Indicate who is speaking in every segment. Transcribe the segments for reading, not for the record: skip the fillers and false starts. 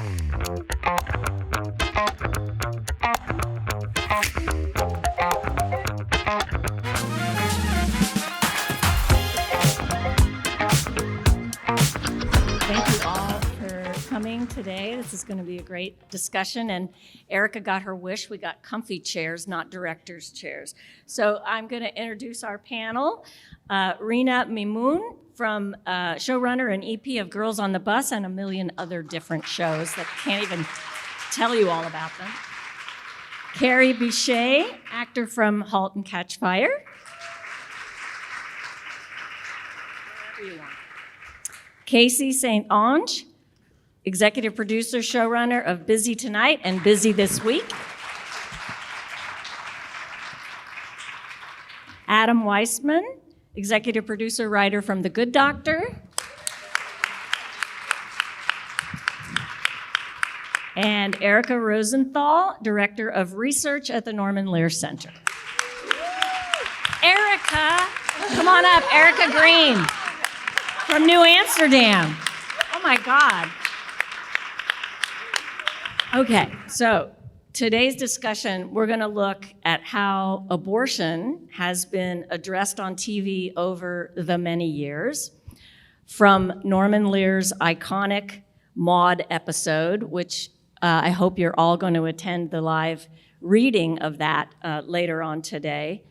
Speaker 1: Thank you all for coming today. This is going to be a great discussion, and Erica got her wish. We got comfy chairs, not director's chairs. So I'm going to introduce our panel. Rina Mimoun, from showrunner and EP of Girls on the Bus and a million other different shows that can't even tell you all about them. Carrie Bichet, actor from *Halt and Catch Fire*. Wherever you want. Casey St. Ange, executive producer, showrunner of Busy Tonight and Busy This Week. Adam Weissman, executive producer, writer from The Good Doctor. And Erica Rosenthal, director of research at the Norman Lear Center. Erica, come on up, Erica Green. From New Amsterdam. Oh my God. Okay, so today's discussion, we're going to look at how abortion has been addressed on TV over the many years, from Norman Lear's iconic Maude episode, which I hope you're all going to attend the live reading of that later on today.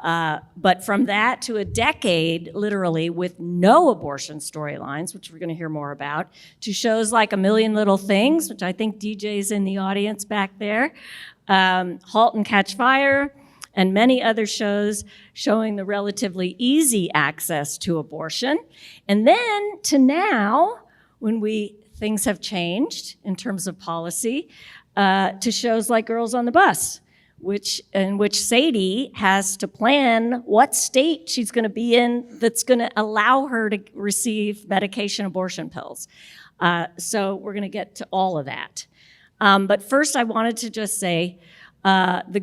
Speaker 1: But from that to a decade, literally, with no abortion storylines, which we're going to hear more about, to shows like A Million Little Things, which I think DJ's in the audience back there, *Halt and Catch Fire*, and many other shows showing the relatively easy access to abortion. And then to now, when things have changed in terms of policy, to shows like Girls on the Bus, in which Sadie has to plan what state she's going to be in that's going to allow her to receive medication abortion pills. So we're going to get to all of that. But first, I wanted to just say the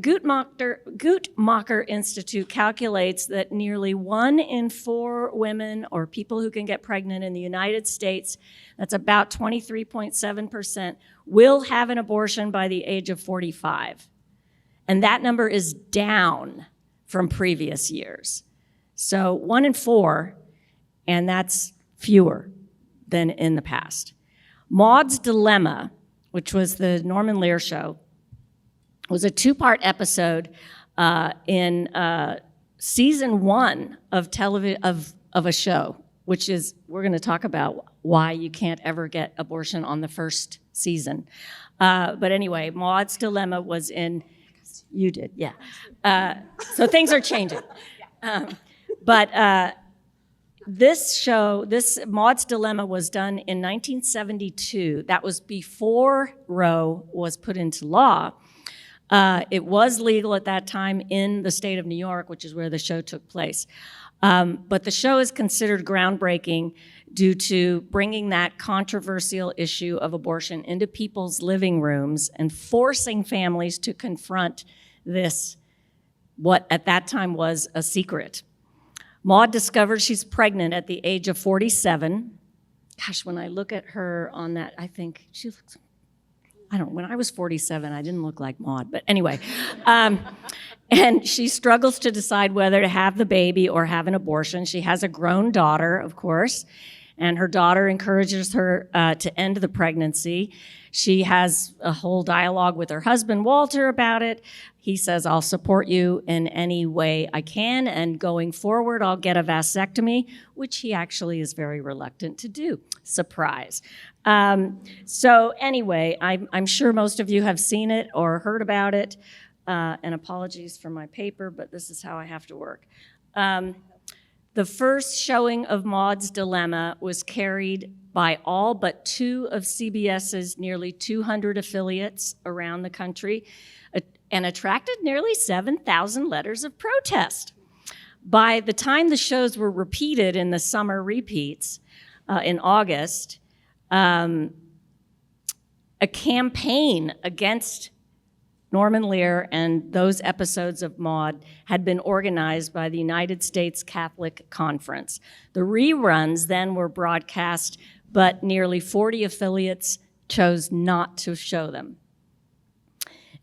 Speaker 1: Guttmacher Institute calculates that nearly 1 in 4 women or people who can get pregnant in the United States, that's about 23.7%, will have an abortion by the age of 45. And that number is down from previous years. So 1 in 4, and that's fewer than in the past. Maude's Dilemma, which was the Norman Lear show, was a 2-part episode in season 1 of a show, which is, we're going to talk about why you can't ever get abortion on the first season. But anyway, Maude's Dilemma was in... You did, yeah. So things are changing. But this show, Maude's Dilemma, was done in 1972. That was before Roe was put into law. It was legal at that time in the state of New York, which is where the show took place. But the show is considered groundbreaking due to bringing that controversial issue of abortion into people's living rooms and forcing families to confront this, what at that time was a secret. Maude discovers she's pregnant at the age of 47. Gosh, when I look at her on that, I think she looks, when I was 47, I didn't look like Maude, but anyway. And she struggles to decide whether to have the baby or have an abortion. She has a grown daughter, of course, and her daughter encourages her to end the pregnancy. She has a whole dialogue with her husband, Walter, about it. He says, I'll support you in any way I can, and going forward, I'll get a vasectomy, which he actually is very reluctant to do. Surprise. So anyway, I'm sure most of you have seen it or heard about it, and apologies for my paper, but this is how I have to work. The first showing of Maude's Dilemma was carried by all but 2 of CBS's nearly 200 affiliates around the country and attracted nearly 7,000 letters of protest. By the time the shows were repeated in the summer repeats in August, a campaign against Norman Lear and those episodes of Maude had been organized by the United States Catholic Conference. The reruns then were broadcast, but nearly 40 affiliates chose not to show them.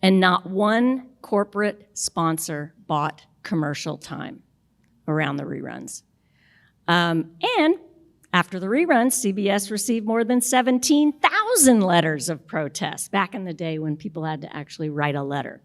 Speaker 1: And not one corporate sponsor bought commercial time around the reruns. And after the reruns, CBS received more than 17,000 letters of protest, back in the day when people had to actually write a letter.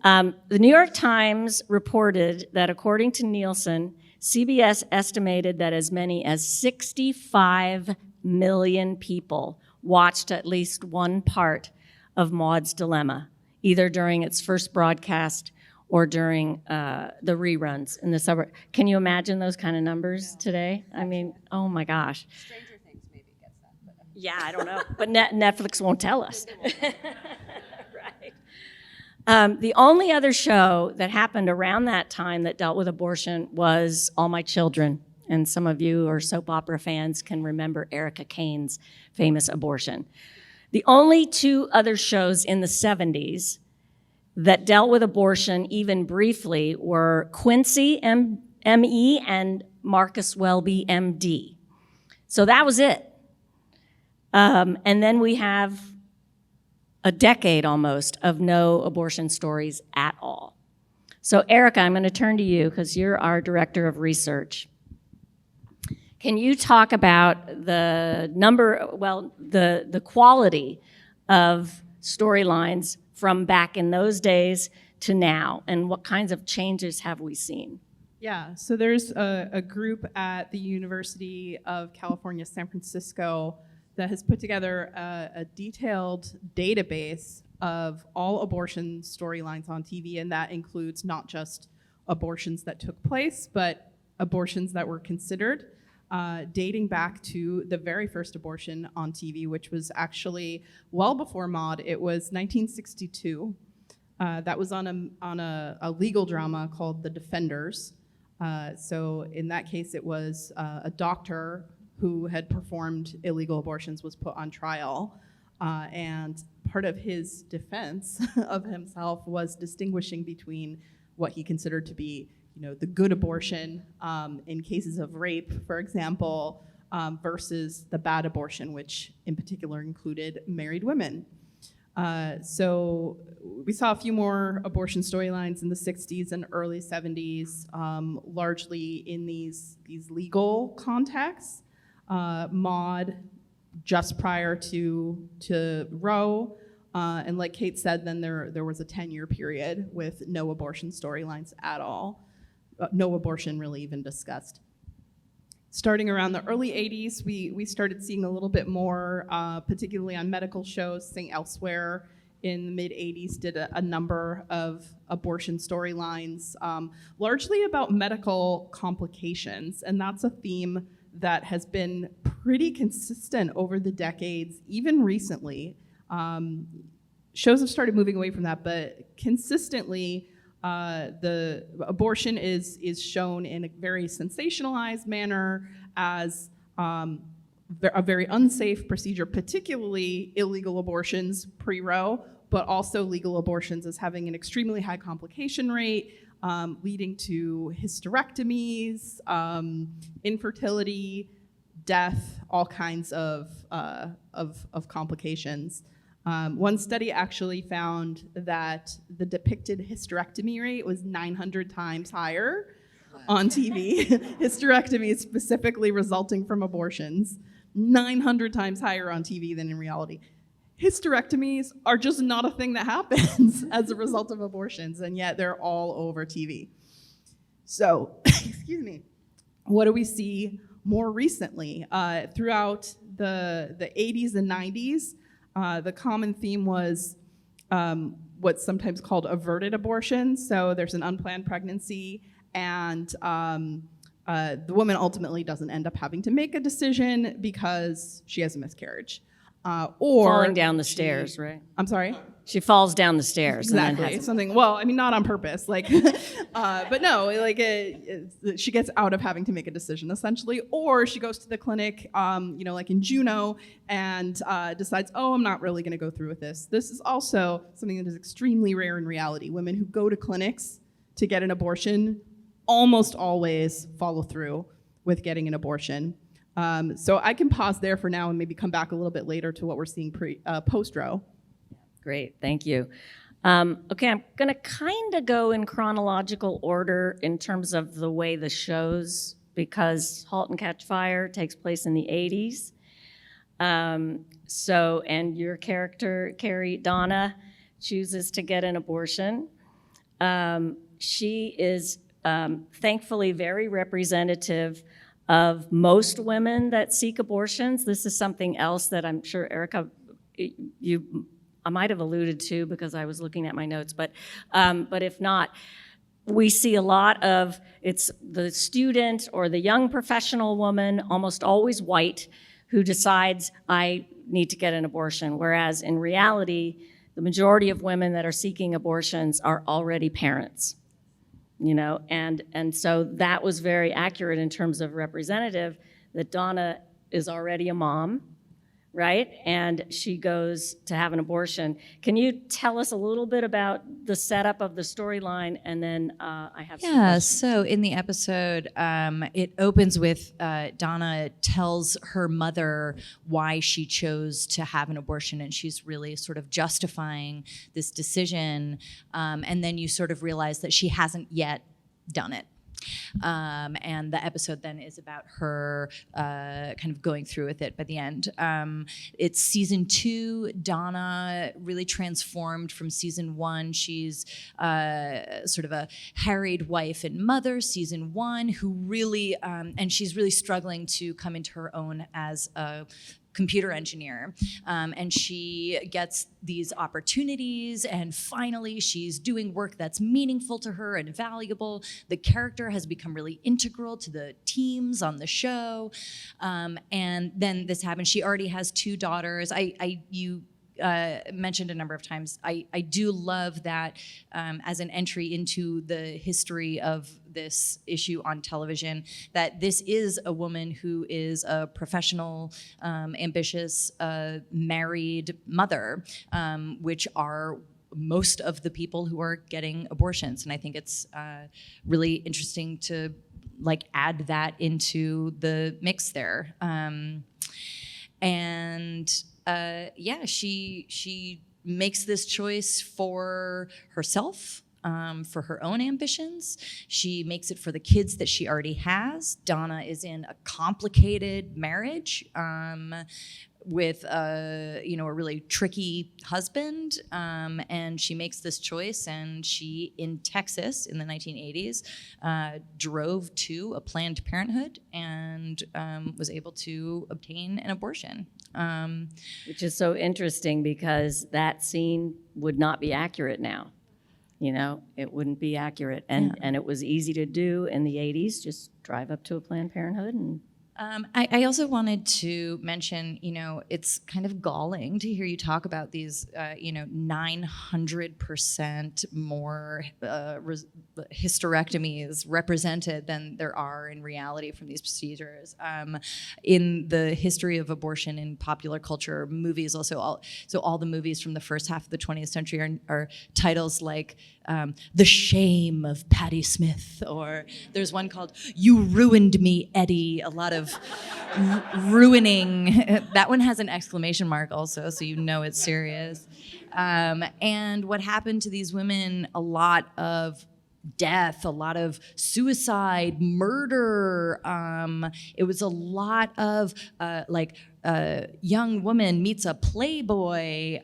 Speaker 1: The New York Times reported that according to Nielsen, CBS estimated that as many as 65 million people watched at least one part of Maude's Dilemma, either during its first broadcast or during the reruns in the suburb. Can you imagine those kind of numbers today? I mean, oh my gosh.
Speaker 2: Stranger Things maybe gets that. But
Speaker 1: yeah, I don't know. But Netflix won't tell us. Right. The only other show that happened around that time that dealt with abortion was All My Children. And some of you who are soap opera fans can remember Erica Kane's famous abortion. The only two other shows in the 70s that dealt with abortion even briefly were Quincy, M.E., and Marcus Welby, M.D. So that was it. And then we have a decade almost of no abortion stories at all. So Erica, I'm going to turn to you because you're our director of research. Can you talk about the quality of storylines from back in those days to now, and what kinds of changes have we seen?
Speaker 3: Yeah, so there's a group at the University of California, San Francisco, that has put together a detailed database of all abortion storylines on TV, and that includes not just abortions that took place, but abortions that were considered, dating back to the very first abortion on TV, which was actually well before Maude. It was 1962. That was on a legal drama called The Defenders. So in that case, it was a doctor who had performed illegal abortions was put on trial. And part of his defense of himself was distinguishing between what he considered to be, the good abortion in cases of rape, for example, versus the bad abortion, which in particular included married women. So we saw a few more abortion storylines in the 60s and early 70s, largely in these legal contexts. Maude, just prior to Roe, and like Kate said, then there was a 10-year period with no abortion storylines at all. No abortion really even discussed. Starting around the early 80s, we started seeing a little bit more, particularly on medical shows. St. Elsewhere in the mid-80s did a number of abortion storylines, largely about medical complications, and that's a theme that has been pretty consistent over the decades, even recently. Shows have started moving away from that, but consistently, the abortion is shown in a very sensationalized manner as a very unsafe procedure, particularly illegal abortions pre-Roe, but also legal abortions as having an extremely high complication rate, leading to hysterectomies, infertility, death, all kinds of complications. One study actually found that the depicted hysterectomy rate was 900 times higher on TV. Hysterectomy is specifically resulting from abortions, 900 times higher on TV than in reality. Hysterectomies are just not a thing that happens as a result of abortions, and yet they're all over TV. So, excuse me, what do we see more recently? Throughout the 80s and 90s, the common theme was what's sometimes called averted abortion. So there's an unplanned pregnancy, and the woman ultimately doesn't end up having to make a decision because she has a miscarriage. Or
Speaker 1: falling down the stairs, right?
Speaker 3: I'm sorry?
Speaker 1: She falls down the stairs.
Speaker 3: Exactly.
Speaker 1: And then
Speaker 3: Something, well, I mean, not on purpose, but no, she gets out of having to make a decision, essentially, or she goes to the clinic, like in Juneau, and decides, I'm not really gonna go through with this. This is also something that is extremely rare in reality. Women who go to clinics to get an abortion almost always follow through with getting an abortion. So I can pause there for now and maybe come back a little bit later to what we're seeing post-Roe.
Speaker 1: Great, thank you. Okay, I'm going to kind of go in chronological order in terms of the way the shows, because *Halt and Catch Fire* takes place in the 80s. And your character, Carrie Donna, chooses to get an abortion. She is thankfully very representative of most women that seek abortions. This is something else that I'm sure, Erica, I might have alluded to because I was looking at my notes, but if not, we see a lot of, it's the student or the young professional woman, almost always white, who decides, I need to get an abortion, whereas in reality, the majority of women that are seeking abortions are already parents, and so that was very accurate in terms of representative, that Donna is already a mom, right? And she goes to have an abortion. Can you tell us a little bit about the setup of the storyline? And then I have some questions.
Speaker 4: So in the episode, it opens with Donna tells her mother why she chose to have an abortion, and she's really sort of justifying this decision. And then you sort of realize that she hasn't yet done it. And the episode then is about her kind of going through with it by the end. It's season 2. Donna really transformed from season 1. She's sort of a harried wife and mother, season 1, who really, and she's really struggling to come into her own as a computer engineer, and she gets these opportunities, and finally she's doing work that's meaningful to her and valuable. The character has become really integral to the teams on the show, and then this happens. She already has 2 daughters. You mentioned a number of times, I do love that as an entry into the history of this issue on television, that this is a woman who is a professional, ambitious, married mother, which are most of the people who are getting abortions. And I think it's really interesting to add that into the mix there. She makes this choice for herself, for her own ambitions. She makes it for the kids that she already has. Donna is in a complicated marriage with a really tricky husband, and she makes this choice, and she, in Texas in the 1980s, drove to a Planned Parenthood and was able to obtain an abortion.
Speaker 1: Which is so interesting because that scene would not be accurate now. It wouldn't be accurate. And it was easy to do in the 80s, just drive up to a Planned Parenthood and
Speaker 4: I also wanted to mention, it's kind of galling to hear you talk about these, 900% more hysterectomies represented than there are in reality from these procedures. In the history of abortion in popular culture, movies also, all the movies from the first half of the 20th century are titles like The Shame of Patti Smith, or there's one called You Ruined Me, Eddie, a lot of ruining. That one has an exclamation mark also, so it's serious. And what happened to these women, a lot of death, a lot of suicide, murder. It was a lot of young woman meets a playboy.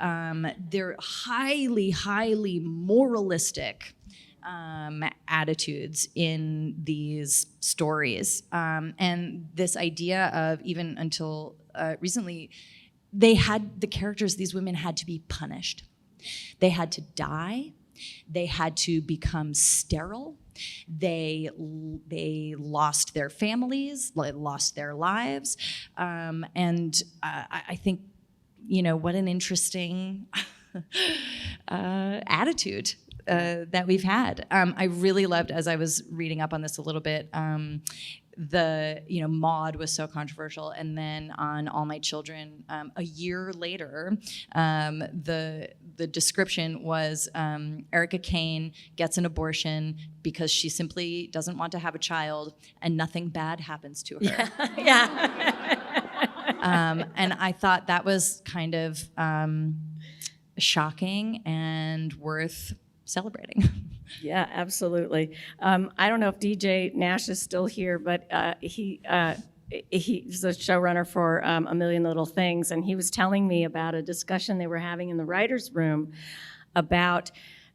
Speaker 4: They're highly, highly moralistic attitudes in these stories. And this idea of, even until recently, the characters, these women had to be punished. They had to die. They had to become sterile. They lost their families, lost their lives. And I think, what an interesting attitude that we've had. I really loved, as I was reading up on this a little bit, Maud was so controversial, and then on All My Children, a year later, the description was Erica Kane gets an abortion because she simply doesn't want to have a child, and nothing bad happens to her.
Speaker 1: Yeah.
Speaker 4: And I thought that was kind of shocking and worth celebrating.
Speaker 1: Yeah, absolutely. I don't know if DJ Nash is still here, but he's a showrunner for A Million Little Things, and he was telling me about a discussion they were having in the writers' room about,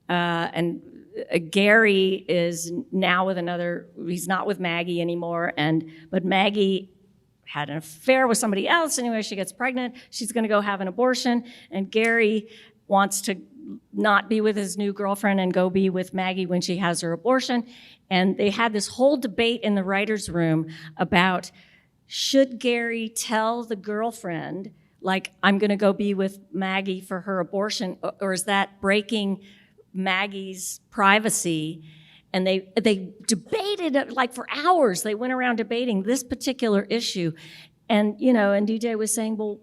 Speaker 1: Gary is now with another. He's not with Maggie anymore, but Maggie had an affair with somebody else. Anyway, she gets pregnant. She's going to go have an abortion, and Gary wants to not be with his new girlfriend and go be with Maggie when she has her abortion. And they had this whole debate in the writer's room about, should Gary tell the girlfriend, like, I'm going to go be with Maggie for her abortion, or is that breaking Maggie's privacy? And they debated like for hours. They went around debating this particular issue. And, and DJ was saying, well,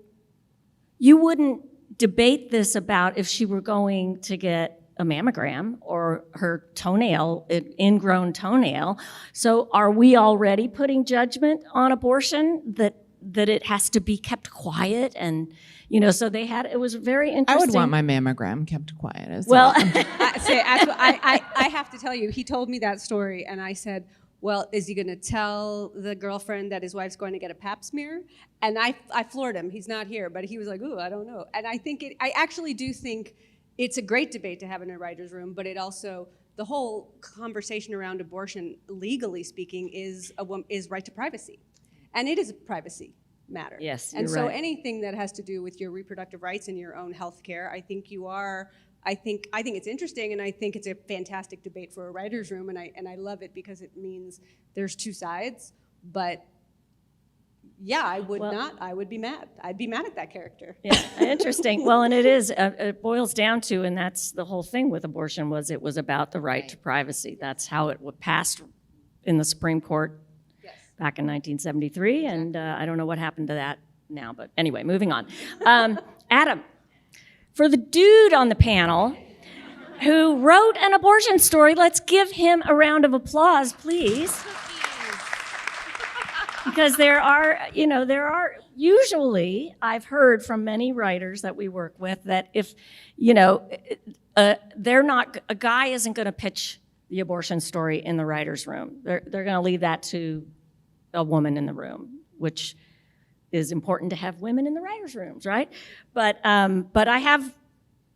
Speaker 1: you wouldn't debate this about if she were going to get a mammogram or her toenail, an ingrown toenail. So are we already putting judgment on abortion that it has to be kept quiet? And, so it was very interesting.
Speaker 5: I would want my mammogram kept quiet as
Speaker 1: well.
Speaker 2: I have to tell you, he told me that story, and I said, well, is he going to tell the girlfriend that his wife's going to get a pap smear? And I floored him. He's not here, but he was like, ooh, I don't know. And I actually do think it's a great debate to have in a writer's room, but it also, the whole conversation around abortion, legally speaking, is right to privacy. And it is a privacy matter.
Speaker 1: Yes,
Speaker 2: and
Speaker 1: you're
Speaker 2: so
Speaker 1: right.
Speaker 2: anything that has to do with your reproductive rights and your own health care, I think it's interesting, and I think it's a fantastic debate for a writer's room, and I love it because it means there's two sides. But yeah, I would be mad. I'd be mad at that character.
Speaker 1: Yeah, interesting. Well, and it boils down to, and that's the whole thing with abortion, it was about the right to privacy. That's how it passed in the Supreme Court back in 1973, and I don't know what happened to that now, but anyway, moving on. Adam, for the dude on the panel who wrote an abortion story, let's give him a round of applause, please. Because there are usually, I've heard from many writers that we work with that if, a guy isn't going to pitch the abortion story in the writer's room. They're going to leave that to a woman in the room, which is important to have women in the writers' rooms, right? But I have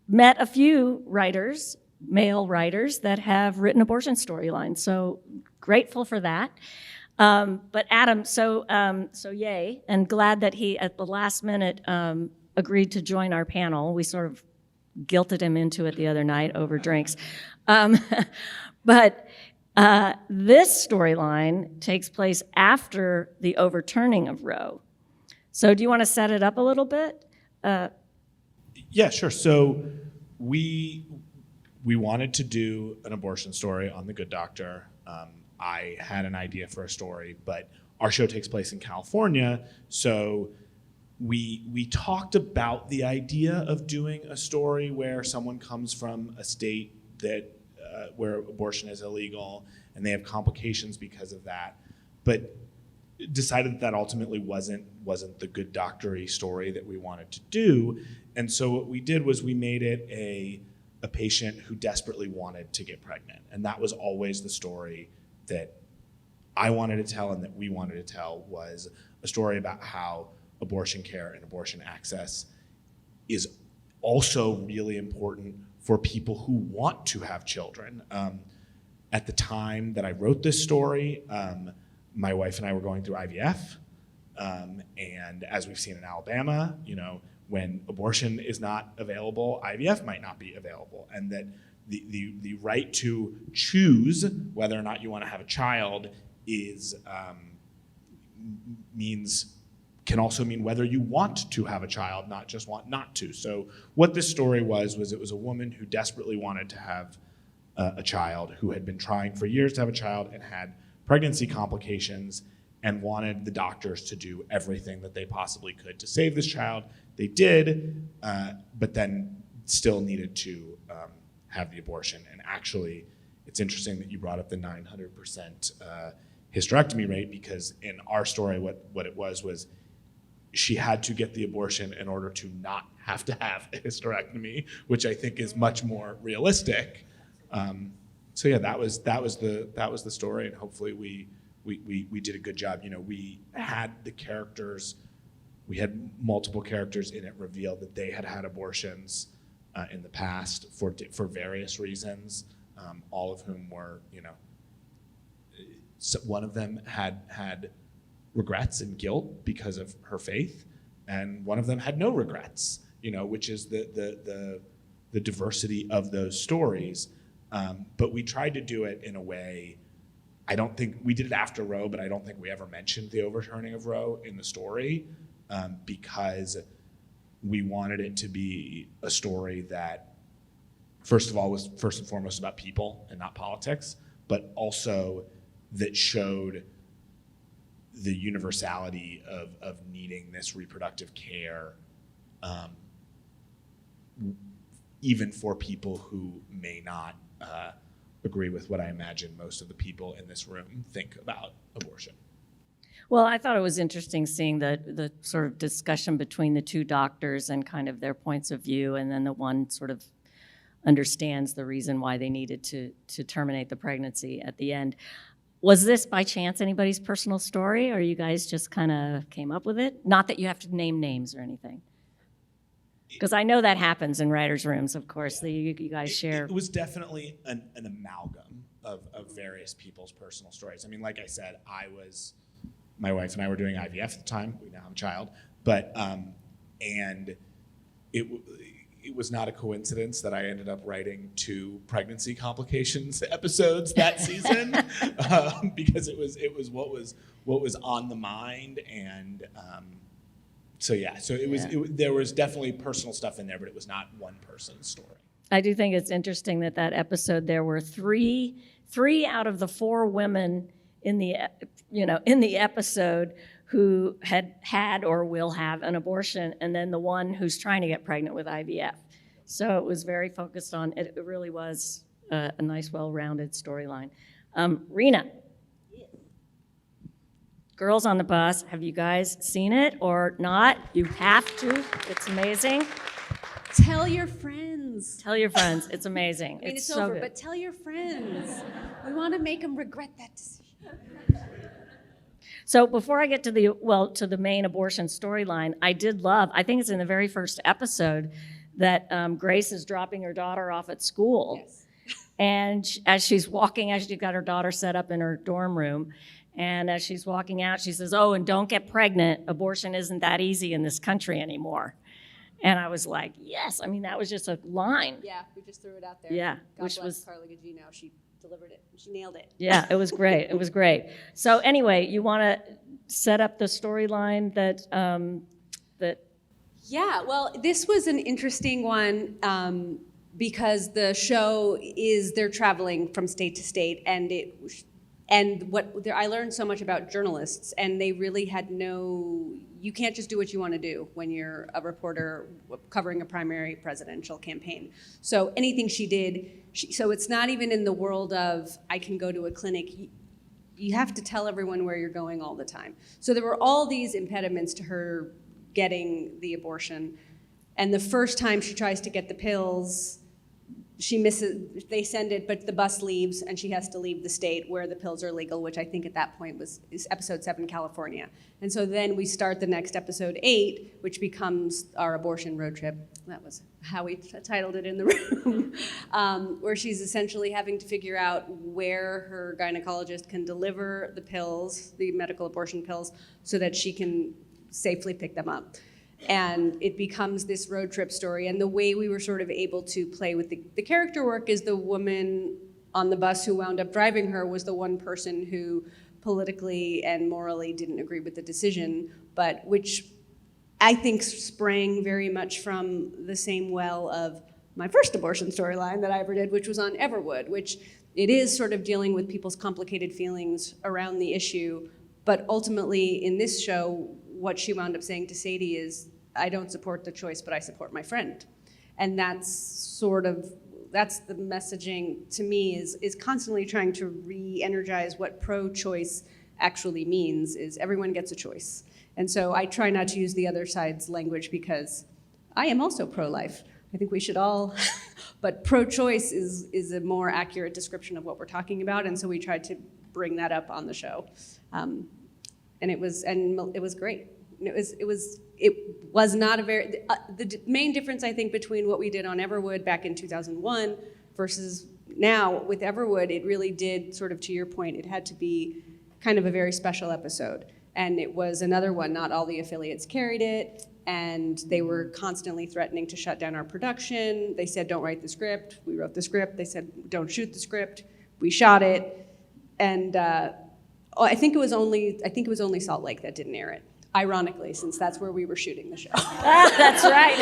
Speaker 1: met a few writers, male writers, that have written abortion storylines. So grateful for that. But Adam, so yay, and glad that he at the last minute agreed to join our panel. We sort of guilted him into it the other night over drinks. But this storyline takes place after the overturning of Roe. So do you want to set it up a little bit?
Speaker 6: Yeah, sure. So we wanted to do an abortion story on The Good Doctor. I had an idea for a story, but our show takes place in California, so we talked about the idea of doing a story where someone comes from a state that where abortion is illegal and they have complications because of that, but decided that ultimately wasn't the Good Doctor-y story that we wanted to do. And so what we did was we made it a patient who desperately wanted to get pregnant. And that was always the story that I wanted to tell and that we wanted to tell, was a story about how abortion care and abortion access is also really important for people who want to have children. At the time that I wrote this story, my wife and I were going through IVF. And as we've seen in Alabama, when abortion is not available, IVF might not be available. And that the right to choose whether or not you want to have a child can also mean whether you want to have a child, not just want not to. So what this story was it was a woman who desperately wanted to have a child, who had been trying for years to have a child and had pregnancy complications, and wanted the doctors to do everything that they possibly could to save this child. They did, but then still needed to have the abortion. And actually, it's interesting that you brought up the 900% hysterectomy rate, because in our story, what it was she had to get the abortion in order to not have to have a hysterectomy, which I think is much more realistic. So yeah, that was the story, and hopefully we did a good job. You know, we had the characters, we had multiple characters in it reveal that they had abortions in the past for various reasons, all of whom were, you know, so one of them had regrets and guilt because of her faith, and one of them had no regrets, you know, which is the diversity of those stories. But we tried to do it in a way, I don't think, we did it after Roe, but I don't think we ever mentioned the overturning of Roe in the story, because we wanted it to be a story that, first of all, was first and foremost about people and not politics, but also that showed the universality of needing this reproductive care, even for people who may not agree with what I imagine most of the people in this room think about abortion.
Speaker 1: Well, I thought it was interesting seeing the sort of discussion between the two doctors and kind of their points of view, and then the one sort of understands the reason why they needed to terminate the pregnancy at the end. Was this by chance anybody's personal story, or you guys just kind of came up with it? Not that you have to name names or anything. Because I know that happens in writers' rooms, of course. You guys share.
Speaker 6: It was definitely an amalgam of various people's personal stories. I mean, like I said, my wife and I were doing IVF at the time. We now have a child. But, and it was not a coincidence that I ended up writing 2 pregnancy complications episodes that season, because it was what was on the mind, and so there was definitely personal stuff in there, but it was not one person's story.
Speaker 1: I do think it's interesting that episode, there were three out of the 4 women in the episode who had or will have an abortion, and then the one who's trying to get pregnant with IVF. So it was very focused on it. It really was a nice, well-rounded storyline. Rena, Girls on the Bus, have you guys seen it or not? You have to. It's amazing.
Speaker 2: Tell your friends.
Speaker 1: Tell your friends. It's amazing.
Speaker 2: I mean, it's
Speaker 1: so
Speaker 2: over,
Speaker 1: good.
Speaker 2: but tell your friends. We want to make them regret that decision.
Speaker 1: So before I get to the main abortion storyline, I think it's in the very first episode that Grace is dropping her daughter off at school.
Speaker 2: Yes.
Speaker 1: And as she's got her daughter set up in her dorm room, and as she's walking out, she says, "Oh, and don't get pregnant. Abortion isn't that easy in this country anymore." And I was like, yes. I mean, that was just a line.
Speaker 2: Yeah, we just threw it out there.
Speaker 1: Yeah,
Speaker 2: God
Speaker 1: which
Speaker 2: bless
Speaker 1: was
Speaker 2: Carla Gugino. She delivered it. She nailed it.
Speaker 1: Yeah, it was great. It was great. So anyway, you want to set up the storyline that.
Speaker 2: Yeah, well, this was an interesting one because the show they're traveling from state to state, and I learned so much about journalists, and they really had you can't just do what you want to do when you're a reporter covering a primary presidential campaign. So anything she did, so it's not even in the world of, I can go to a clinic. You have to tell everyone where you're going all the time. So there were all these impediments to her getting the abortion. And the first time she tries to get the pills, she misses, they send it, but the bus leaves and she has to leave the state where the pills are legal, which I think at that point is episode 7, California. And so then we start the next episode 8, which becomes our abortion road trip. That was how we titled it in the room, where she's essentially having to figure out where her gynecologist can deliver the pills, the medical abortion pills, so that she can safely pick them up. And it becomes this road trip story. And the way we were sort of able to play with the character work is the woman on the bus who wound up driving her was the one person who politically and morally didn't agree with the decision, but which I think sprang very much from the same well of my first abortion storyline that I ever did, which was on Everwood, which it is sort of dealing with people's complicated feelings around the issue, But ultimately, in this show, what she wound up saying to Sadie is, I don't support the choice, but I support my friend. And that's the messaging to me is constantly trying to re-energize what pro-choice actually means, is everyone gets a choice. And so I try not to use the other side's language because I am also pro-life. I think we should all, but pro-choice is a more accurate description of what we're talking about, and so we tried to bring that up on the show. And it was great. It was not a very, the main difference I think between what we did on Everwood back in 2001 versus now with Everwood, it really did sort of, to your point, it had to be kind of a very special episode. And it was another one, not all the affiliates carried it, and they were constantly threatening to shut down our production. They said, don't write the script. We wrote the script. They said, don't shoot the script. We shot it. And I think it was only Salt Lake that didn't air it. Ironically, since that's where we were shooting the show.
Speaker 1: That's right.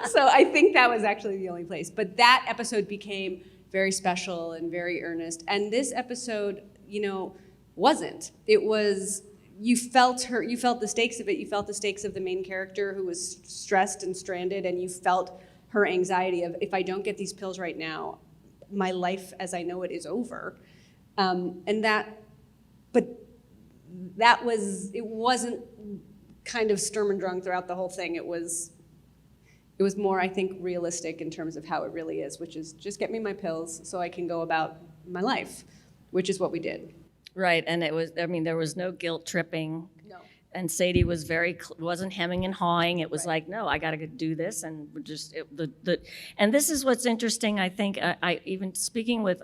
Speaker 2: So I think that was actually the only place. But that episode became very special and very earnest. And this episode, wasn't. It was, you felt the stakes of it. You felt the stakes of the main character who was stressed and stranded, and you felt her anxiety of, if I don't get these pills right now, my life as I know it is over. It wasn't kind of Sturm und Drang throughout the whole thing. It was more, I think, realistic in terms of how it really is, which is just get me my pills so I can go about my life, which is what we did.
Speaker 1: Right, and there was no guilt tripping.
Speaker 2: No.
Speaker 1: And Sadie was wasn't hemming and hawing. It was like, no, I got to do this, and and this is what's interesting. I think I even speaking with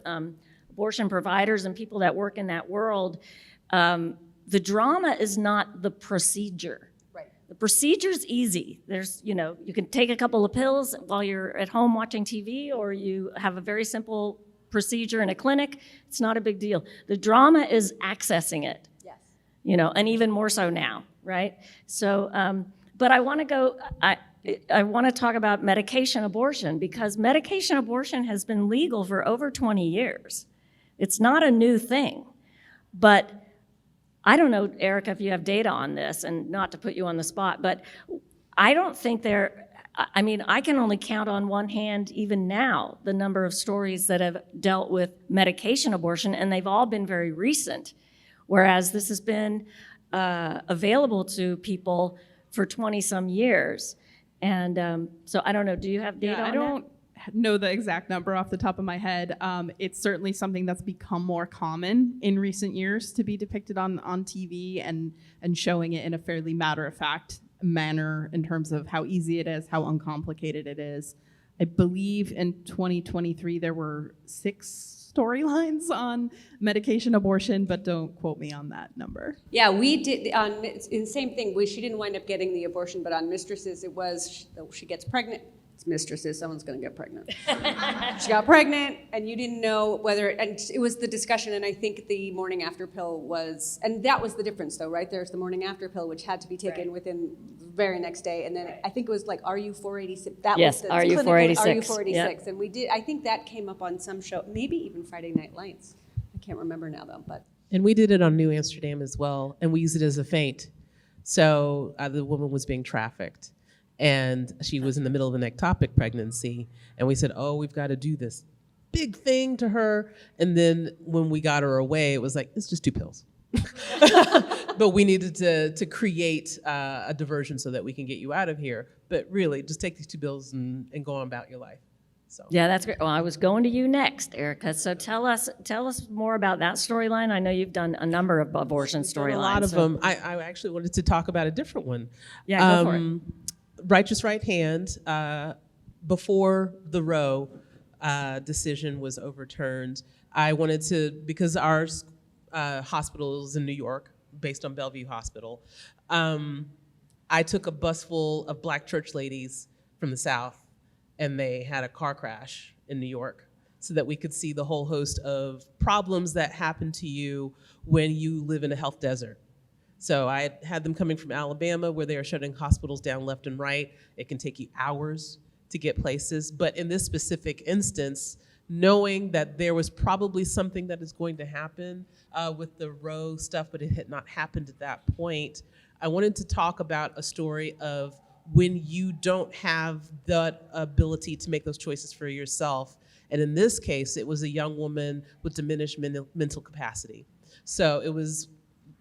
Speaker 1: abortion providers and people that work in that world, the drama is not the procedure.
Speaker 2: Right.
Speaker 1: The procedure's easy. There's, you can take a couple of pills while you're at home watching TV, or you have a very simple procedure in a clinic. It's not a big deal. The drama is accessing it.
Speaker 2: Yes.
Speaker 1: And even more so now, right? So, but I want to go, I want to talk about medication abortion, because medication abortion has been legal for over 20 years. It's not a new thing, but I don't know, Erica, if you have data on this, and not to put you on the spot, but I don't think I can only count on one hand, even now, the number of stories that have dealt with medication abortion, and they've all been very recent, whereas this has been available to people for 20-some years. And so I don't know, do you have data on that?
Speaker 3: I don't know the exact number off the top of my head. It's certainly something that's become more common in recent years to be depicted on TV and showing it in a fairly matter-of-fact manner in terms of how easy it is, how uncomplicated it is. I believe in 2023 there were 6 storylines on medication abortion, but don't quote me on that number.
Speaker 2: Yeah, we did on the same thing. She didn't wind up getting the abortion, but on Mistresses it was she gets pregnant. It's Mistresses, someone's going to get pregnant. She got pregnant, and you didn't know whether, and it was the discussion, and I think the morning after pill was, and that was the difference though, right? There's the morning after pill, which had to be taken within the very next day, and then I think it was like, are you 486? That
Speaker 1: Yes,
Speaker 2: was the
Speaker 1: are you
Speaker 2: clinical,
Speaker 1: 486?
Speaker 2: Are you 486?
Speaker 1: Yep.
Speaker 2: And we did, I think that came up on some show, maybe even Friday Night Lights. I can't remember now though, but.
Speaker 7: And we did it on New Amsterdam as well, and we used it as a feint. So the woman was being trafficked, and she was in the middle of an ectopic pregnancy, and we said, oh, we've got to do this big thing to her. And then when we got her away, it was like, it's just 2 pills. But we needed to create a diversion so that we can get you out of here. But really, just take these 2 pills and go on about your life. So.
Speaker 1: Yeah, that's great. Well, I was going to you next, Erica. So tell us more about that storyline. I know you've done a number of abortion storylines.
Speaker 7: A lot of them. I actually wanted to talk about a different one.
Speaker 1: Yeah, go for it.
Speaker 7: Righteous Right Hand, before the Roe decision was overturned, I wanted to, because our hospital is in New York, based on Bellevue Hospital, I took a bus full of Black church ladies from the South, and they had a car crash in New York, so that we could see the whole host of problems that happen to you when you live in a health desert. So I had them coming from Alabama, where they are shutting hospitals down left and right. It can take you hours to get places. But in this specific instance, knowing that there was probably something that is going to happen with the Roe stuff, but it had not happened at that point. I wanted to talk about a story of when you don't have that ability to make those choices for yourself. And in this case, it was a young woman with diminished mental capacity. So it was,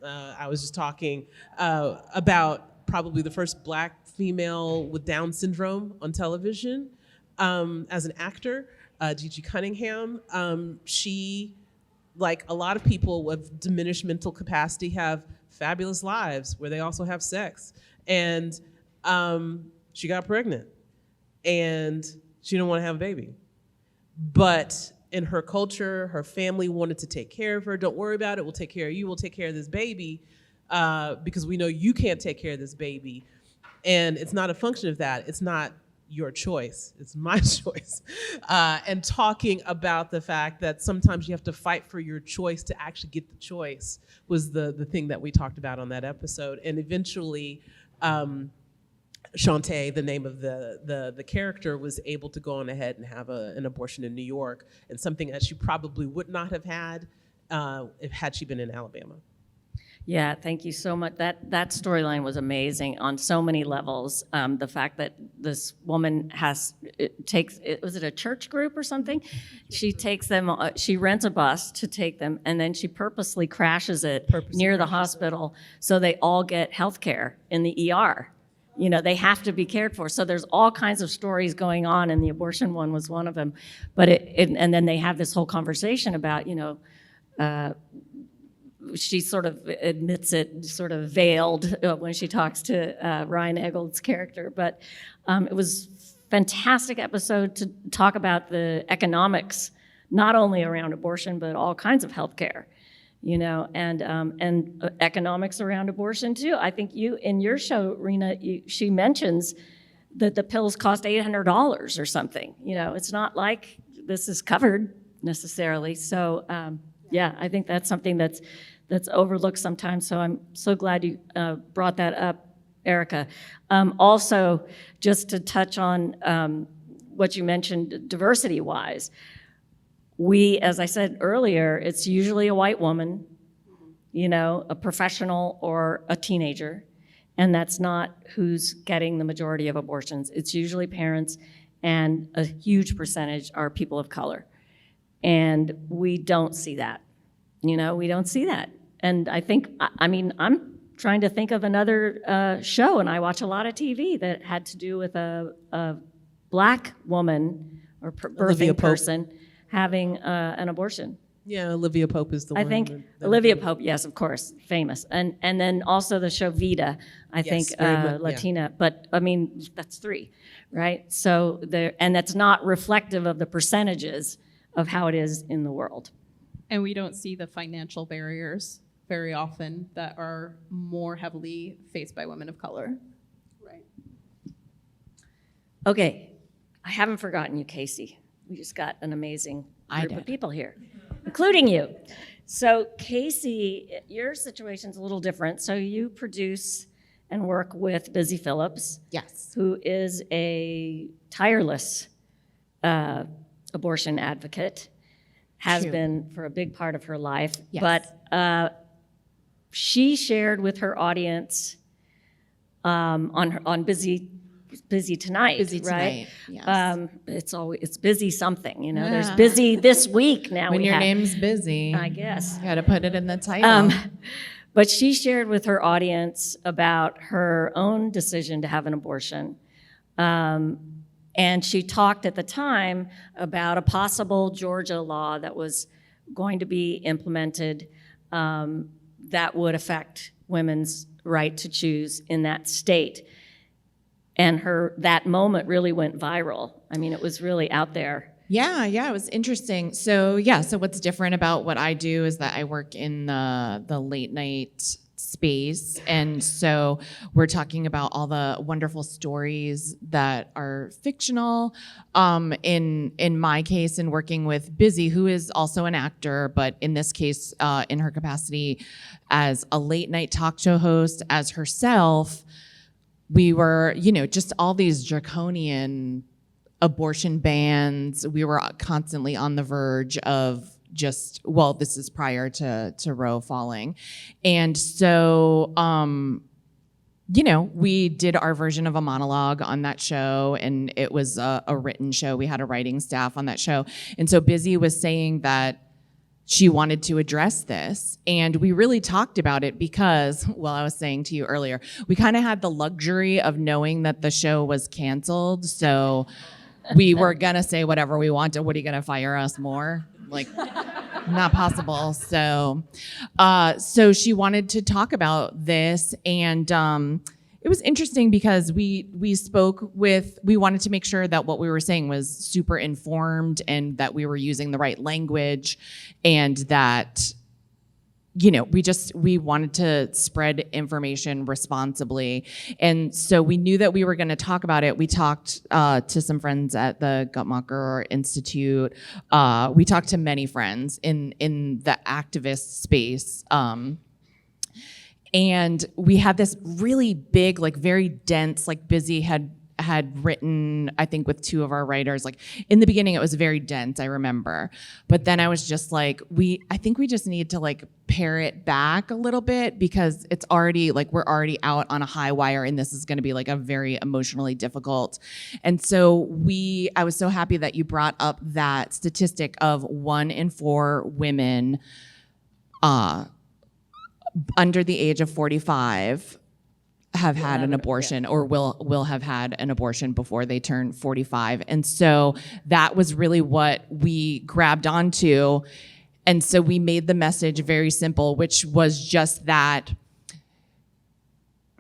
Speaker 7: I was just talking about probably the first Black female with Down syndrome on television as an actor, Gigi Cunningham. She, like a lot of people with diminished mental capacity, have fabulous lives where they also have sex. And she got pregnant and she didn't want to have a baby. But in her culture, her family wanted to take care of her. Don't worry about it, we'll take care of you, we'll take care of this baby because we know you can't take care of this baby. And it's not a function of that. It's not your choice, it's my choice. And talking about the fact that sometimes you have to fight for your choice to actually get the choice was the thing that we talked about on that episode. And eventually, Shantae, the name of the character, was able to go on ahead and have an abortion in New York, and something that she probably would not have had had she been in Alabama.
Speaker 1: Yeah, thank you so much. That storyline was amazing on so many levels. The fact that this woman was it a church group or something? She takes them, she rents a bus to take them, and then she purposely crashes it near the hospital so they all get health care in the ER. You know, they have to be cared for. So there's all kinds of stories going on, and the abortion one was one of them. But and then they have this whole conversation about, she sort of admits it, sort of veiled when she talks to Ryan Eggold's character. But it was a fantastic episode to talk about the economics, not only around abortion, but all kinds of healthcare, and economics around abortion too. I think in your show, Rena, she mentions that the pills cost $800 or something. It's not like this is covered necessarily. So yeah, I think that's something that's overlooked sometimes. So I'm so glad you brought that up, Erica. Also, just to touch on what you mentioned diversity-wise, as I said earlier, it's usually a white woman, a professional or a teenager, and that's not who's getting the majority of abortions. It's usually parents, and a huge percentage are people of color. And we don't see that. We don't see that. And I think, I'm trying to think of another show, and I watch a lot of TV that had to do with a Black woman or birthing person having an abortion.
Speaker 7: Yeah, Olivia Pope is the one.
Speaker 1: I think Olivia Pope, yes, of course, famous. And then also the show Vida, I think, Latina. Yeah. But, that's 3, right? So and that's not reflective of the percentages of how it is in the world.
Speaker 3: And we don't see the financial barriers very often that are more heavily faced by women of color.
Speaker 2: Right.
Speaker 1: Okay, I haven't forgotten you, Casey. We just got an amazing group of people here, including you. So Casey, your situation's a little different. So you produce and work with Busy Phillips.
Speaker 5: Yes.
Speaker 1: Who is a tireless abortion advocate. Has
Speaker 5: True.
Speaker 1: been for a big part of her life.
Speaker 5: Yes.
Speaker 1: But she shared with her audience on Busy Tonight,
Speaker 5: Busy
Speaker 1: right?
Speaker 5: Tonight, yes.
Speaker 1: It's busy something, There's busy this week now.
Speaker 5: When your name's busy,
Speaker 1: I guess.
Speaker 5: You got to put it in the title.
Speaker 1: But she shared with her audience about her own decision to have an abortion. And she talked at the time about a possible Georgia law that was going to be implemented that would affect women's right to choose in that state. And that moment really went viral. It was really out there.
Speaker 5: Yeah, it was interesting. So what's different about what I do is that I work in the late night space, and so we're talking about all the wonderful stories that are fictional. In my case, in working with Busy, who is also an actor, but in this case, in her capacity as a late night talk show host, as herself, we were, just all these draconian abortion bans. We were constantly on the verge of just, well, this is prior to Roe falling. And so, we did our version of a monologue on that show, and it was a written show. We had a writing staff on that show. And so Busy was saying that she wanted to address this. And we really talked about it because, well, I was saying to you earlier, we kind of had the luxury of knowing that the show was canceled. So we were gonna say whatever we wanted. What, are you gonna fire us more? Like, not possible. So she wanted to talk about this, and it was interesting because we wanted to make sure that what we were saying was super informed and that we were using the right language, and that we wanted to spread information responsibly. And so we knew that we were going to talk about it. We talked to some friends at the Guttmacher Institute. We talked to many friends in the activist space. And we had this really big, like very dense, like Busy had written, I think with two of our writers, like in the beginning it was very dense, I remember. But then I was just like, I think we just need to like pare it back a little bit, because it's already like, we're already out on a high wire, and this is gonna be like a very emotionally difficult. And so I was so happy that you brought up that statistic of 1 in 4 women under the age of 45 have had an abortion, or will have had an abortion before they turn 45. And so that was really what we grabbed onto. And so we made the message very simple, which was just that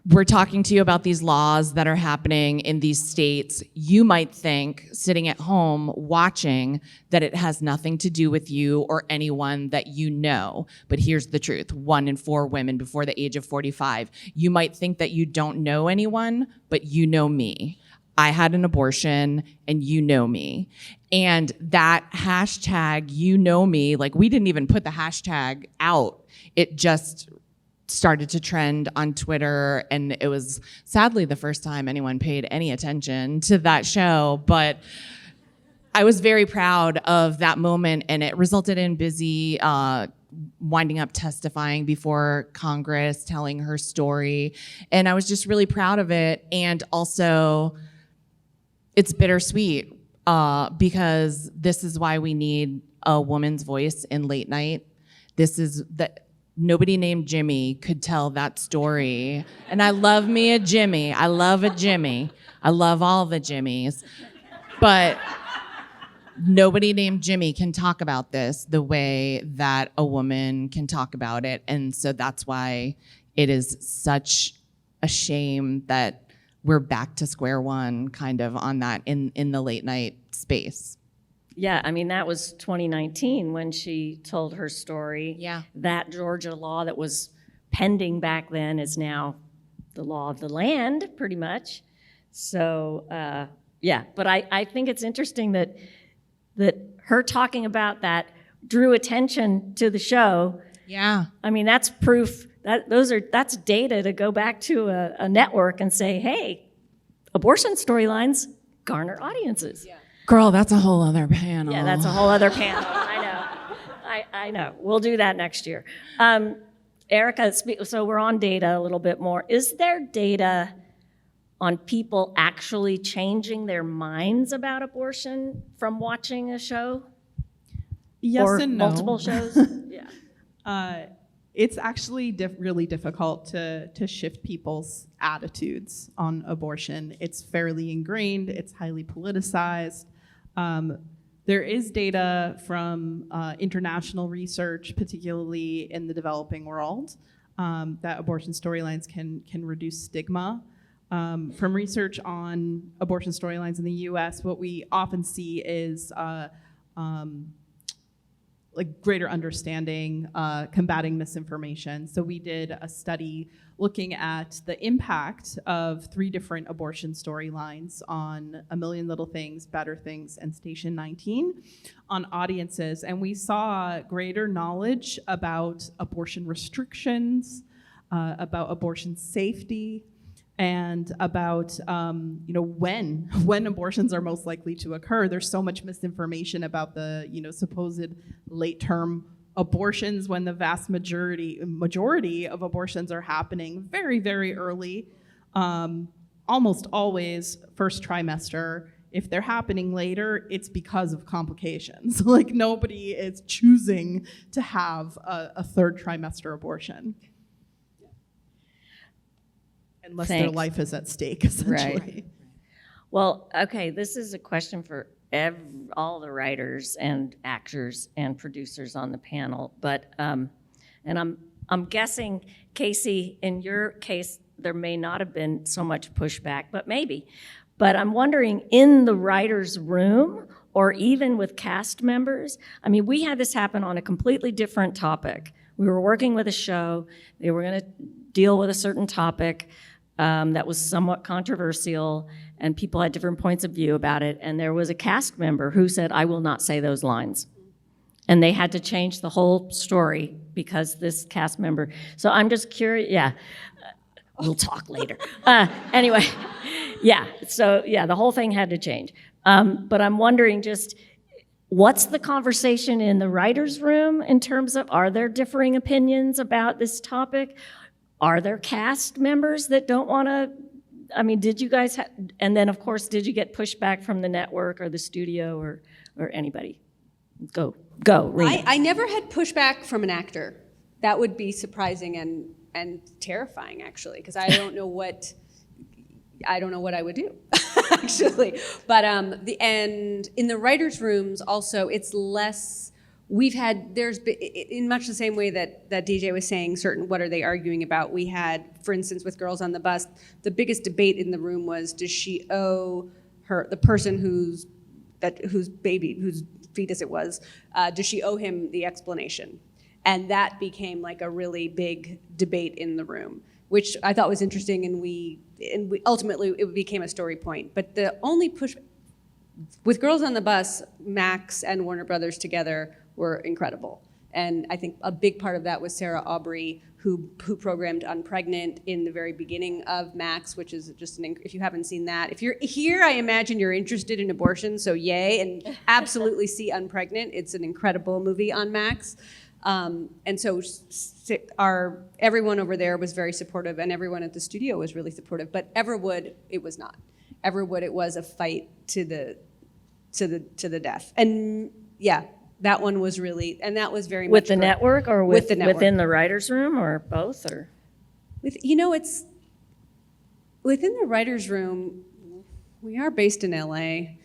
Speaker 5: we're talking to you about these laws that are happening in these states. You might think, sitting at home watching, that it has nothing to do with you or anyone that you know. But here's the truth. 1 in 4 women before the age of 45. You might think that you don't know anyone, but you know me. I had an abortion, and you know me. And that hashtag, you know me, like we didn't even put the hashtag out. It just started to trend on Twitter, and it was sadly the first time anyone paid any attention to that show. But I was very proud of that moment, and it resulted in Busy winding up testifying before Congress, telling her story. And I was just really proud of it. And also, it's bittersweet because this is why we need a woman's voice in late night. Nobody named Jimmy could tell that story. And I love me a Jimmy. I love a Jimmy. I love all the Jimmys. But nobody named Jimmy can talk about this the way that a woman can talk about it. And so that's why it is such a shame that we're back to square one kind of on that in the late night space.
Speaker 1: Yeah, I mean, that was 2019 when she told her story.
Speaker 5: Yeah.
Speaker 1: That Georgia law that was pending back then is now the law of the land, pretty much. So, but I think it's interesting that her talking about that drew attention to the show.
Speaker 5: Yeah.
Speaker 1: I mean, that's proof, that's data to go back to a network and say, hey, abortion storylines garner audiences. Yeah.
Speaker 5: Girl, that's a whole other panel.
Speaker 1: Yeah, that's a whole other panel. I know. We'll do that next year. Erica, so we're on data a little bit more. Is there data on people actually changing their minds about abortion from watching a show?
Speaker 3: Yes
Speaker 1: or
Speaker 3: and no.
Speaker 1: Multiple shows? Yeah.
Speaker 3: It's actually really difficult to shift people's attitudes on abortion. It's fairly ingrained. It's highly politicized. There is data from international research, particularly in the developing world, that abortion storylines can reduce stigma. From research on abortion storylines in the US, what we often see is like greater understanding, combating misinformation. So we did a study looking at the impact of 3 different abortion storylines on A Million Little Things, Better Things, and Station 19 on audiences. And we saw greater knowledge about abortion restrictions, about abortion safety, and about when abortions are most likely to occur. There's so much misinformation about the supposed late term abortions when the vast majority of abortions are happening very, very early, almost always first trimester. If they're happening later, it's because of complications. Like, nobody is choosing to have a third trimester abortion. Unless their
Speaker 1: Thanks.
Speaker 3: life is at stake, essentially.
Speaker 1: Right. Well, okay, this is a question for all the writers and actors and producers on the panel, but and I'm guessing, Casey, in your case, there may not have been so much pushback, but maybe. But I'm wondering, in the writer's room, or even with cast members, I mean, we had this happen on a completely different topic. We were working with a show, they were gonna deal with a certain topic that was somewhat controversial, and people had different points of view about it, and there was a cast member who said, I will not say those lines. And they had to change the whole story because this cast member, so I'm just curious, yeah, we'll talk later. Anyway, yeah, so yeah, the whole thing had to change. But I'm wondering just, what's the conversation in the writer's room in terms of, are there differing opinions about this topic? Are there cast members that don't want to, I mean, did you guys, and then of course, did you get pushback from the network or the studio or anybody? Go, Rena.
Speaker 2: I never had pushback from an actor. That would be surprising and terrifying, actually, because I don't know what I would do, actually. But and in the writers' rooms also, it's less. There's been, in much the same way that DJ was saying, what are they arguing about? We had, for instance, with Girls on the Bus, the biggest debate in the room was, does she owe the person whose fetus it was, does she owe him the explanation? And that became like a really big debate in the room, which I thought was interesting, and we ultimately it became a story point. But the only push with Girls on the Bus, Max and Warner Brothers together were incredible. And I think a big part of that was Sarah Aubrey, who programmed Unpregnant in the very beginning of Max, which is just if you haven't seen that. If you're here, I imagine you're interested in abortion, so yay, and absolutely see Unpregnant. It's an incredible movie on Max. And so everyone over there was very supportive, and everyone at the studio was really supportive. But Everwood, it was not. Everwood, it was a fight to the death. And yeah, that one was really, and that was very much
Speaker 1: With the network or
Speaker 2: with the network.
Speaker 1: within the writer's room, or both, or?
Speaker 2: It's within the writer's room. We are based in LA.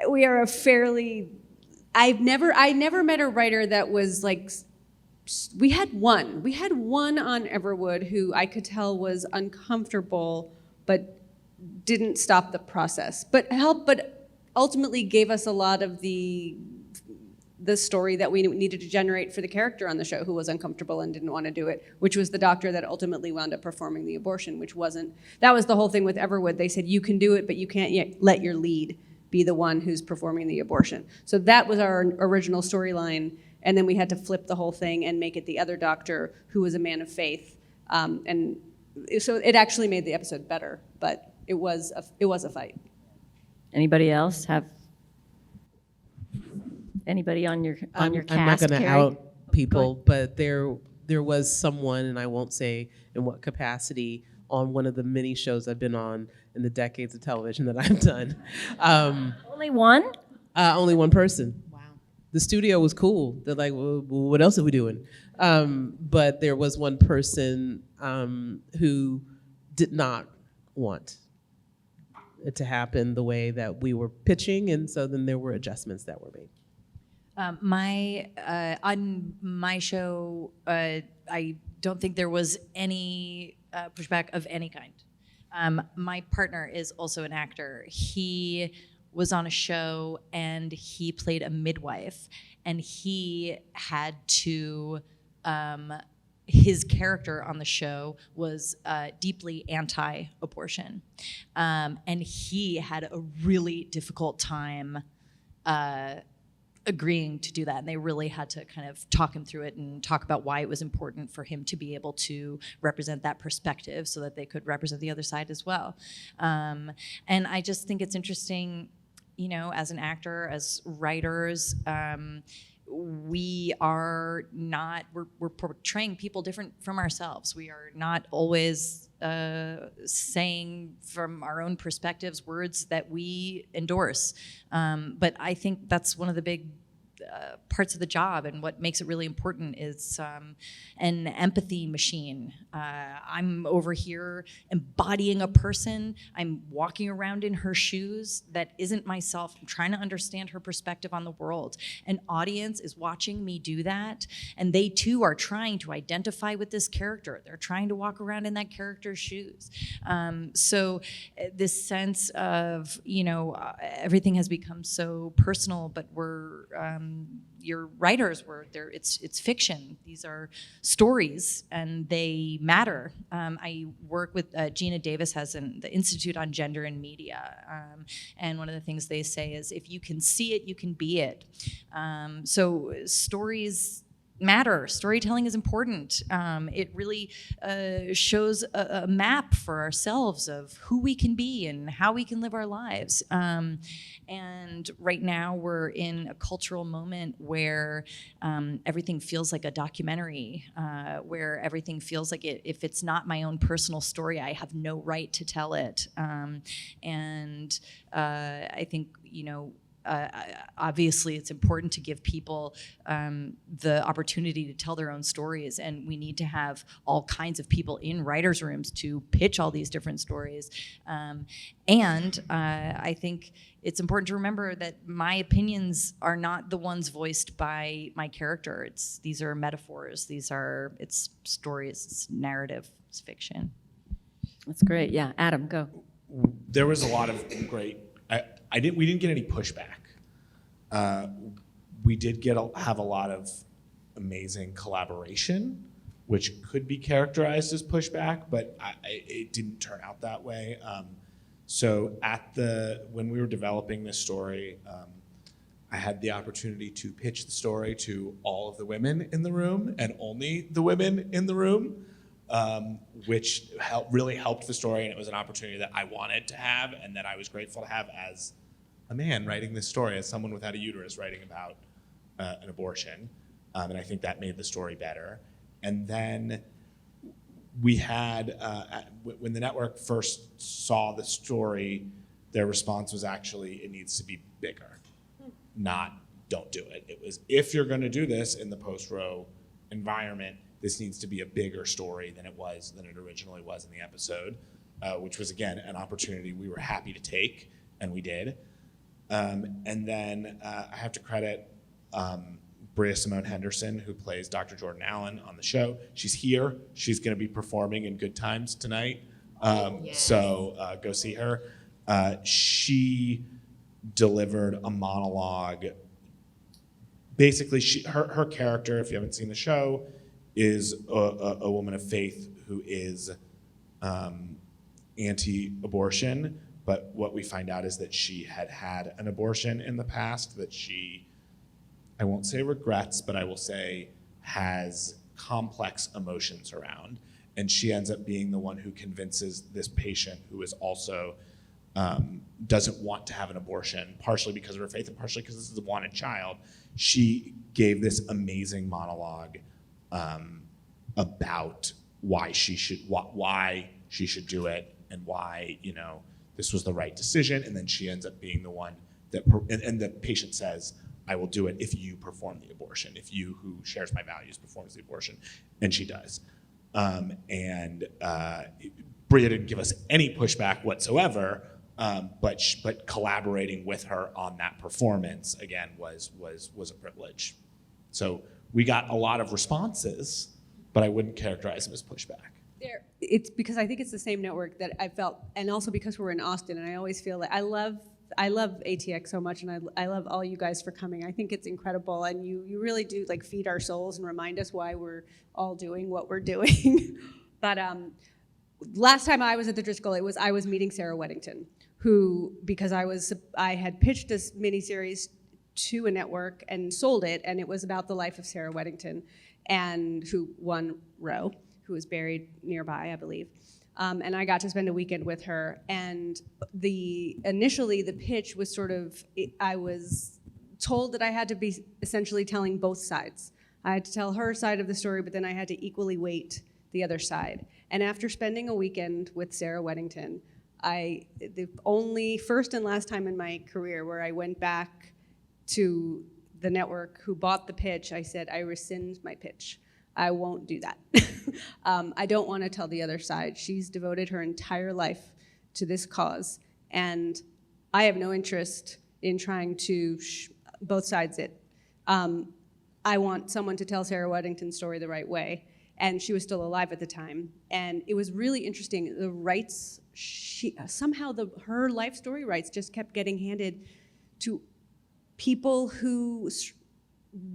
Speaker 2: We are a fairly. I never met a writer that was like. We had one on Everwood who I could tell was uncomfortable, but didn't stop the process. But ultimately gave us a lot of the story that we needed to generate for the character on the show who was uncomfortable and didn't want to do it, which was the doctor that ultimately wound up performing the abortion, that was the whole thing with Everwood. They said, you can do it, but you can't yet let your lead be the one who's performing the abortion. So that was our original storyline, and then we had to flip the whole thing and make it the other doctor who was a man of faith. And so it actually made the episode better, but it was a fight.
Speaker 1: Anybody else have? Anybody on your cast?
Speaker 7: I'm not going to out people, but there was someone, and I won't say in what capacity, on one of the many shows I've been on in the decades of television that I've done.
Speaker 1: Only one?
Speaker 7: Only one person. Wow. The studio was cool. They're like, well, what else are we doing? But there was one person who did not want it to happen the way that we were pitching, and so then there were adjustments that were made.
Speaker 4: On my show, I don't think there was any pushback of any kind. My partner is also an actor. He was on a show and he played a midwife, and he had to, his character on the show was deeply anti-abortion. And he had a really difficult time agreeing to do that, and they really had to kind of talk him through it and talk about why it was important for him to be able to represent that perspective so that they could represent the other side as well. And I just think it's interesting, you know, as an actor, as writers, we are not, we're portraying people different from ourselves. We are not always saying from our own perspectives words that we endorse. But I think that's one of the big parts of the job, and what makes it really important is an empathy machine. I'm over here embodying a person. I'm walking around in her shoes that isn't myself. I'm trying to understand her perspective on the world. An audience is watching me do that, and they too are trying to identify with this character. They're trying to walk around in that character's shoes. So this sense of, you know, everything has become so personal, but we're your writers were there. It's fiction. These are stories, and they matter. I work with Gina Davis has the Institute on Gender and Media, and one of the things they say is, if you can see it, you can be it. So stories matter. Storytelling is important. It really shows a map for ourselves of who we can be and how we can live our lives. And right now we're in a cultural moment where everything feels like a documentary, where everything feels like if it's not my own personal story, I have no right to tell it. And I think, you know, obviously it's important to give people the opportunity to tell their own stories, and we need to have all kinds of people in writers' rooms to pitch all these different stories. And I think it's important to remember that my opinions are not the ones voiced by my character. These are metaphors, it's stories, it's narrative, it's fiction.
Speaker 1: That's great. Yeah, Adam, go.
Speaker 6: There was a lot of great. We didn't get any pushback. We did have a lot of amazing collaboration, which could be characterized as pushback, but it didn't turn out that way. So when we were developing this story, I had the opportunity to pitch the story to all of the women in the room and only the women in the room, which really helped the story, and it was an opportunity that I wanted to have and that I was grateful to have as a man writing this story, as someone without a uterus writing about an abortion. And I think that made the story better. And then we had, when the network first saw the story, their response was actually, it needs to be bigger, not don't do it. It was, if you're gonna do this in the post-Roe environment, this needs to be a bigger story than it originally was in the episode, which was, again, an opportunity we were happy to take, and we did. And then I have to credit Bria Simone Henderson, who plays Dr. Jordan Allen on the show. She's here. She's going to be performing in Good Times tonight. So go see her. She delivered a monologue. Basically, her character, if you haven't seen the show, is a woman of faith who is anti-abortion. But what we find out is that she had an abortion in the past that she, I won't say regrets, but I will say has complex emotions around. And she ends up being the one who convinces this patient, who is also doesn't want to have an abortion, partially because of her faith and partially because this is a wanted child. She gave this amazing monologue about why she should do it and why, you know, this was the right decision. And then she ends up being the one that, and the patient says, I will do it if you perform the abortion, if you, who shares my values, performs the abortion. And she does. Bria didn't give us any pushback whatsoever, but collaborating with her on that performance, again, was a privilege. So we got a lot of responses, but I wouldn't characterize them as pushback.
Speaker 2: It's because I think it's the same network that I felt, and also because we're in Austin, and I always feel like I love ATX so much, and I love all you guys for coming. I think it's incredible, and you really do like feed our souls and remind us why we're all doing what we're doing. But last time I was at the Driscoll, I was meeting Sarah Weddington, who, because I had pitched this miniseries to a network and sold it, and it was about the life of Sarah Weddington, and who won Roe, who was buried nearby, I believe. And I got to spend a weekend with her. And initially the pitch was I was told that I had to be essentially telling both sides. I had to tell her side of the story, but then I had to equally weight the other side. And after spending a weekend with Sarah Weddington, the only first and last time in my career where I went back to the network who bought the pitch, I said, I rescind my pitch. I won't do that. I don't want to tell the other side. She's devoted her entire life to this cause, and I have no interest in trying to both sides it. I want someone to tell Sarah Weddington's story the right way, and she was still alive at the time. And it was really interesting. The rights, somehow her life story rights just kept getting handed to people who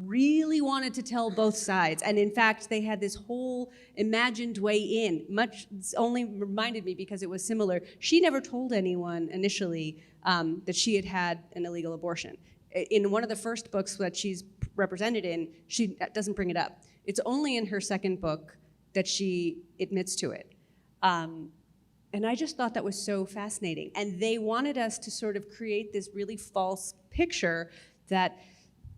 Speaker 2: really wanted to tell both sides. And in fact, they had this whole imagined way in, much only reminded me because it was similar. She never told anyone initially that she had had an illegal abortion. In one of the first books that she's represented in, she doesn't bring it up. It's only in her second book that she admits to it. And I just thought that was so fascinating. And they wanted us to sort of create this really false picture that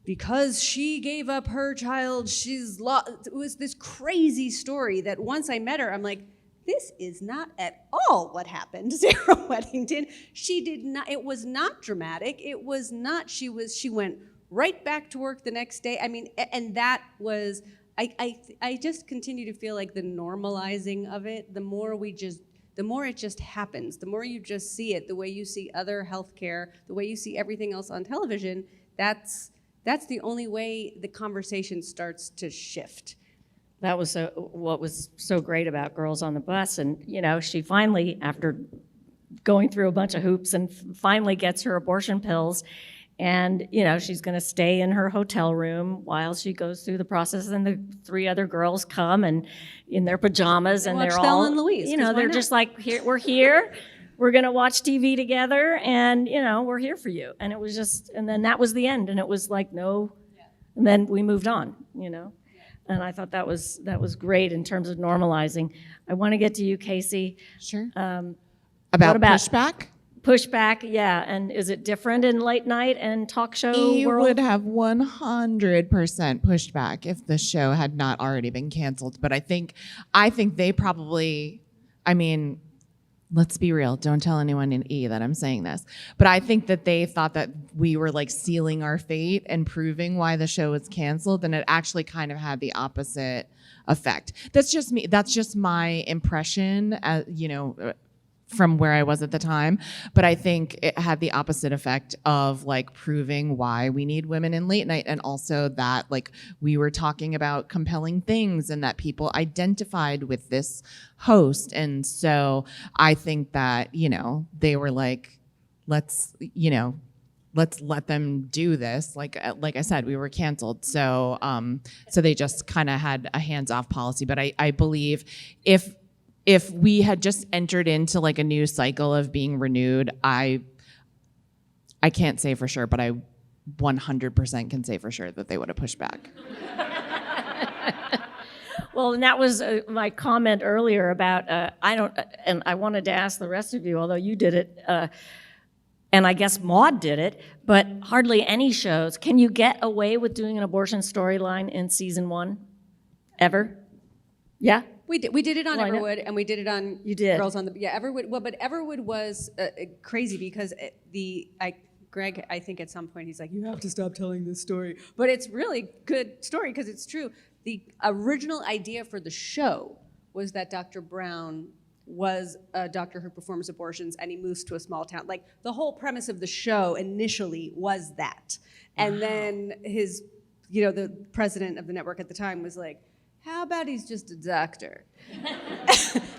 Speaker 2: because she gave up her child, she's lost. It was this crazy story that once I met her, I'm like, this is not at all what happened to Sarah Weddington. She did not, it was not dramatic. It was not, she went right back to work the next day. I mean, and that was, I just continue to feel like the normalizing of it, the more it just happens, the more you just see it, the way you see other healthcare, the way you see everything else on television, that's the only way the conversation starts to shift.
Speaker 1: That was what was so great about Girls on the Bus. And, she finally, after going through a bunch of hoops, and finally gets her abortion pills. And, she's going to stay in her hotel room while she goes through the process. And the three other girls come and in their pajamas, and they're
Speaker 2: Thelma
Speaker 1: all,
Speaker 2: and Louise, 'cause why
Speaker 1: they're
Speaker 2: not?
Speaker 1: just like, we're here. We're going to watch TV together, and, we're here for you. And it was just, and then that was the end. And it was like, no. And then we moved on, And I thought that was great in terms of normalizing. I want to get to you, Casey.
Speaker 5: Sure.
Speaker 1: What
Speaker 5: About
Speaker 1: about
Speaker 5: pushback?
Speaker 1: Pushback, yeah. And is it different in late night and talk show
Speaker 5: He
Speaker 1: world?
Speaker 5: would have 100% pushed back if the show had not already been canceled. But I think they probably, let's be real. Don't tell anyone in E that I'm saying this. But I think that they thought that we were like sealing our fate and proving why the show was canceled, and it actually kind of had the opposite effect. That's just me. That's just my impression, from where I was at the time. But I think it had the opposite effect of like proving why we need women in late night, and also that like we were talking about compelling things and that people identified with this host. And so I think that, they were like, let's let them do this. Like I said, we were canceled. So they just kind of had a hands-off policy. But I believe if we had just entered into like a new cycle of being renewed, I can't say for sure, but I 100% can say for sure that they would have pushed back.
Speaker 1: Well, and that was my comment earlier about, and I wanted to ask the rest of you, although you did it, and I guess Maude did it, but hardly any shows. Can you get away with doing an abortion storyline in season 1? Ever? Yeah?
Speaker 2: We did it on
Speaker 1: Why not?
Speaker 2: Everwood, and we did it on
Speaker 1: You did?
Speaker 2: Girls on the Everwood. Well, but Everwood was crazy because Greg, I think at some point he's like, you have to stop telling this story. But it's really good story because it's true. The original idea for the show was that Dr. Brown was a doctor who performs abortions, and he moves to a small town. Like the whole premise of the show initially was that, and then the president of the network at the time was like, how about he's just a doctor?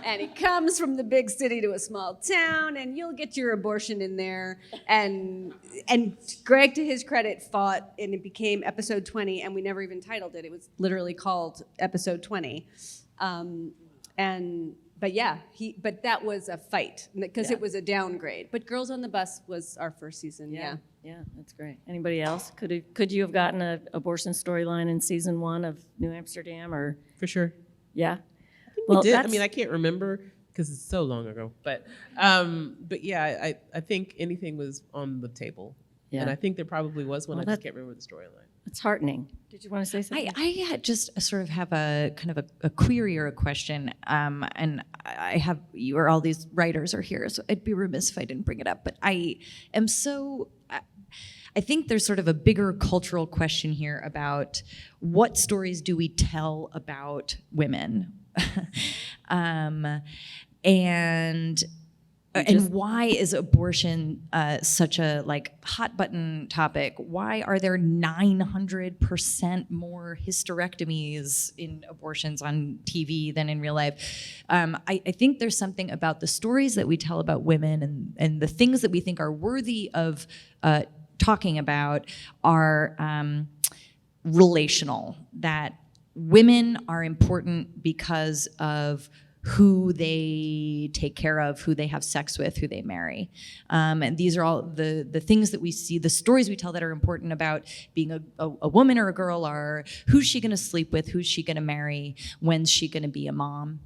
Speaker 2: And he comes from the big city to a small town, and you'll get your abortion in there. And Greg, to his credit, fought, and it became episode 20, and we never even titled it. It was literally called episode 20. But that was a fight because it was a downgrade. But Girls on the Bus was our first season, yeah.
Speaker 1: Yeah, that's great. Anybody else? Could you have gotten an abortion storyline in season 1 of New Amsterdam, or
Speaker 7: For sure.
Speaker 1: yeah?
Speaker 7: We did. I mean, I can't remember because it's so long ago. But yeah, I think anything was on the table.
Speaker 1: Yeah.
Speaker 7: And I think there probably was one.
Speaker 1: Well,
Speaker 7: I just can't remember the storyline.
Speaker 1: It's heartening. Did you want to say something?
Speaker 4: I had just sort of have a kind of a query or a question, and I have you or all these writers are here, so I'd be remiss if I didn't bring it up. But I think there's sort of a bigger cultural question here about what stories do we tell about women, and why is abortion such a hot button topic? Why are there 900% more hysterectomies in abortions on TV than in real life? I think there's something about the stories that we tell about women and the things that we think are worthy of talking about are relational, that women are important because of who they take care of, who they have sex with, who they marry. And these are all the things that we see, the stories we tell that are important about being a woman or a girl are who's she gonna sleep with, who's she gonna marry, when's she gonna be a mom.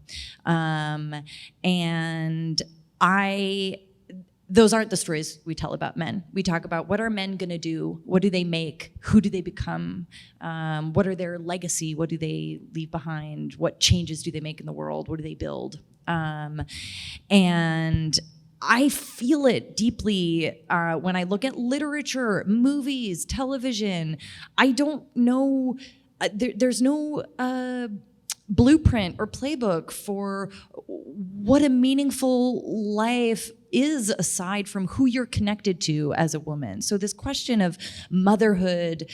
Speaker 4: Those aren't the stories we tell about men. We talk about what are men gonna do, what do they make, who do they become, what are their legacy, what do they leave behind, what changes do they make in the world, what do they build? And I feel it deeply when I look at literature, movies, television. I don't know, there's no blueprint or playbook for what a meaningful life is aside from who you're connected to as a woman. So this question of motherhood,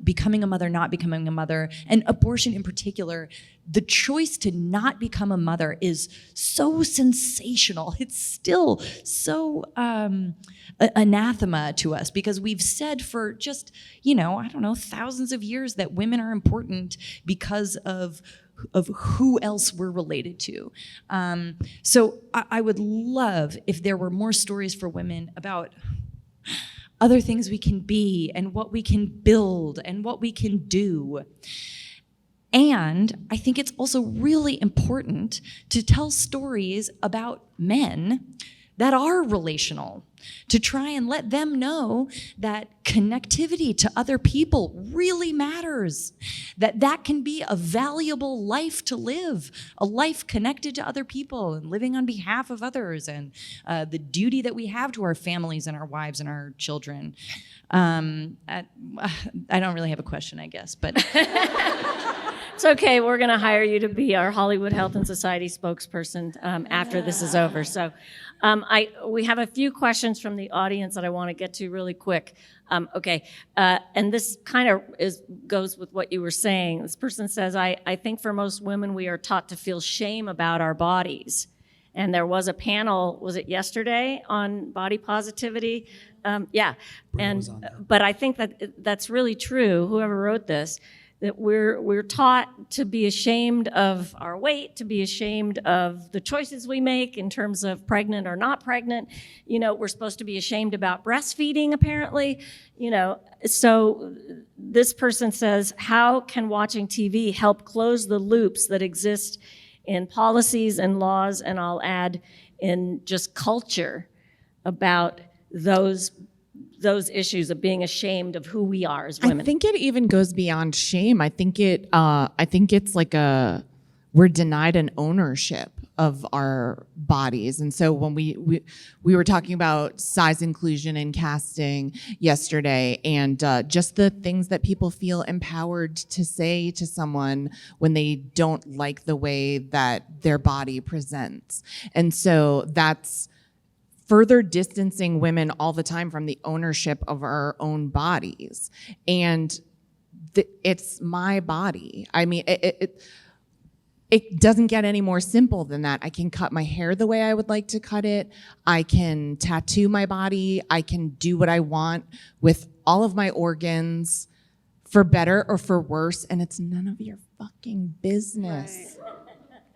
Speaker 4: becoming a mother, not becoming a mother, and abortion in particular, the choice to not become a mother is so sensational. It's still so anathema to us because we've said for just, thousands of years that women are important because of who else we're related to. So I would love if there were more stories for women about other things we can be and what we can build and what we can do. And I think it's also really important to tell stories about men that are relational, to try and let them know that connectivity to other people really matters, that can be a valuable life to live, a life connected to other people and living on behalf of others, and the duty that we have to our families and our wives and our children. I don't really have a question, I guess, but...
Speaker 1: It's okay. We're going to hire you to be our Hollywood Health and Society spokesperson after this is over. So we have a few questions from the audience that I want to get to really quick. And this kind of goes with what you were saying. This person says, I think for most women, we are taught to feel shame about our bodies. And there was a panel, was it yesterday, on body positivity? Yeah. But I think that's really true, whoever wrote this, that we're taught to be ashamed of our weight, to be ashamed of the choices we make in terms of pregnant or not pregnant. We're supposed to be ashamed about breastfeeding, apparently. So this person says, how can watching TV help close the loops that exist in policies and laws, and I'll add in just culture, about those issues of being ashamed of who we are as women?
Speaker 5: I think it even goes beyond shame. I think it's like we're denied an ownership of our bodies. And so when we were talking about size inclusion in casting yesterday, and just the things that people feel empowered to say to someone when they don't like the way that their body presents. And so that's further distancing women all the time from the ownership of our own bodies. And it's my body. I mean, it doesn't get any more simple than that. I can cut my hair the way I would like to cut it. I can tattoo my body. I can do what I want with all of my organs, for better or for worse, and it's none of your fucking business. Right.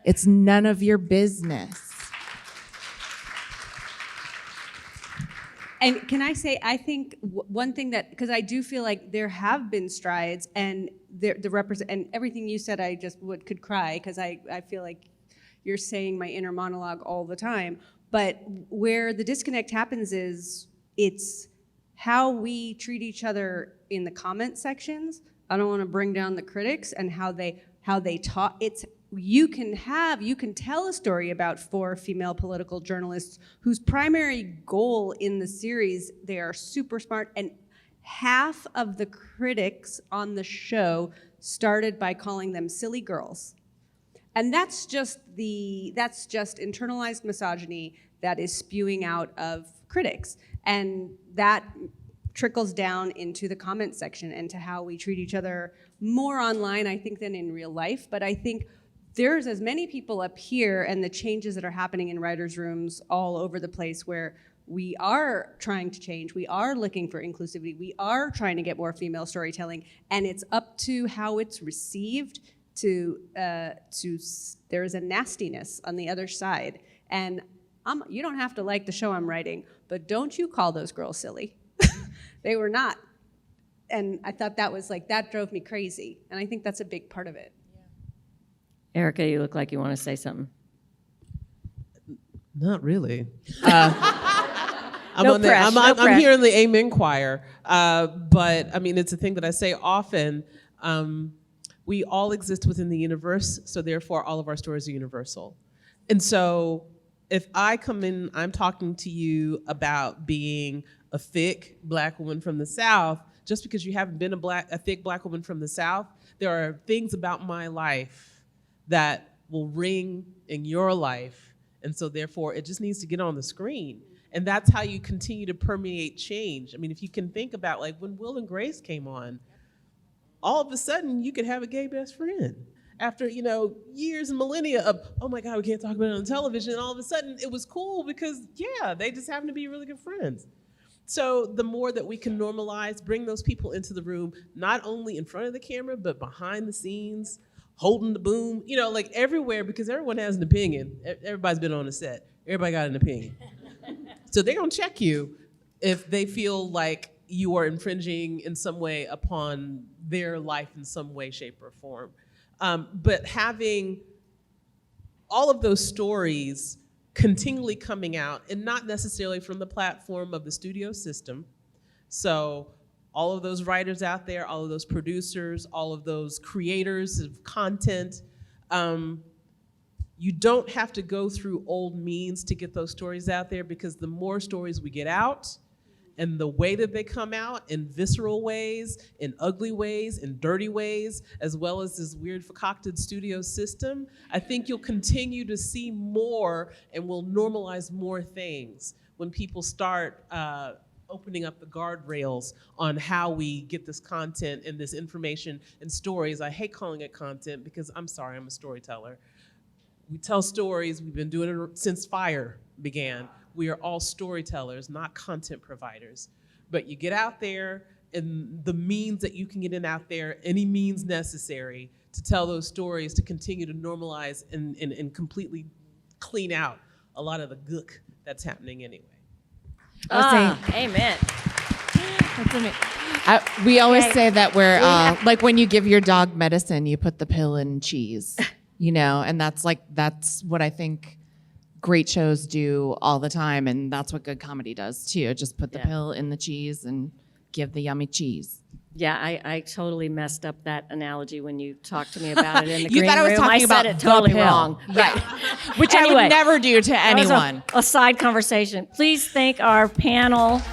Speaker 5: It's none of your business.
Speaker 2: And can I say, I think one thing that, because I do feel like there have been strides, and and everything you said, I just could cry, because I feel like you're saying my inner monologue all the time. But where the disconnect happens is it's how we treat each other in the comment sections. I don't want to bring down the critics and how they talk. It's you can tell a story about 4 female political journalists whose primary goal in the series, they are super smart, and half of the critics on the show started by calling them silly girls. And that's just internalized misogyny that is spewing out of critics. And that trickles down into the comment section and to how we treat each other more online, I think, than in real life. But I think there's as many people up here, and the changes that are happening in writers' rooms all over the place, where we are trying to change, we are looking for inclusivity, we are trying to get more female storytelling, and it's up to how it's received there's a nastiness on the other side. And you don't have to like the show I'm writing, but don't you call those girls silly. They were not. And I thought that drove me crazy. And I think that's a big part of it.
Speaker 1: Erica, you look like you want to say something.
Speaker 7: Not really.
Speaker 1: No press.
Speaker 7: I'm here in the amen choir. But I mean, it's a thing that I say often. We all exist within the universe, so therefore all of our stories are universal. And so if I come in, I'm talking to you about being a thick Black woman from the South, just because you haven't been a thick Black woman from the South, there are things about my life that will ring in your life. And so therefore it just needs to get on the screen. And that's how you continue to permeate change. I mean, if you can think about like when Will and Grace came on, all of a sudden you could have a gay best friend. After, years and millennia of, oh my God, we can't talk about it on television. And all of a sudden it was cool because, yeah, they just happen to be really good friends. So the more that we can normalize, bring those people into the room, not only in front of the camera, but behind the scenes, holding the boom, like everywhere, because everyone has an opinion. Everybody's been on a set. Everybody got an opinion. So they're gonna check you if they feel like you are infringing in some way upon their life in some way, shape, or form. But having all of those stories continually coming out, and not necessarily from the platform of the studio system. So all of those writers out there, all of those producers, all of those creators of content, you don't have to go through old means to get those stories out there, because the more stories we get out, and the way that they come out in visceral ways, in ugly ways, in dirty ways, as well as this weird concocted studio system, I think you'll continue to see more, and we'll normalize more things when people start opening up the guardrails on how we get this content and this information and stories. I hate calling it content because I'm sorry, I'm a storyteller. We tell stories, we've been doing it since Fire began. We are all storytellers, not content providers. But you get out there, and the means that you can get in out there, any means necessary to tell those stories, to continue to normalize and completely clean out a lot of the gook that's happening anyway.
Speaker 1: Amen.
Speaker 5: That's amazing. We always say that we're like when you give your dog medicine, you put the pill in cheese, and that's what I think great shows do all the time, and that's what good comedy does too. Just put the pill in the cheese and give the yummy cheese.
Speaker 1: Yeah, I totally messed up that analogy when you talked to me about it in the
Speaker 5: You
Speaker 1: green
Speaker 5: thought I was
Speaker 1: room.
Speaker 5: talking
Speaker 1: I
Speaker 5: about
Speaker 1: said it
Speaker 5: the
Speaker 1: totally
Speaker 5: pill.
Speaker 1: wrong.
Speaker 5: Right. Which I
Speaker 1: Anyway,
Speaker 5: would never do to
Speaker 1: that was
Speaker 5: anyone.
Speaker 1: a side conversation. Please thank our panel.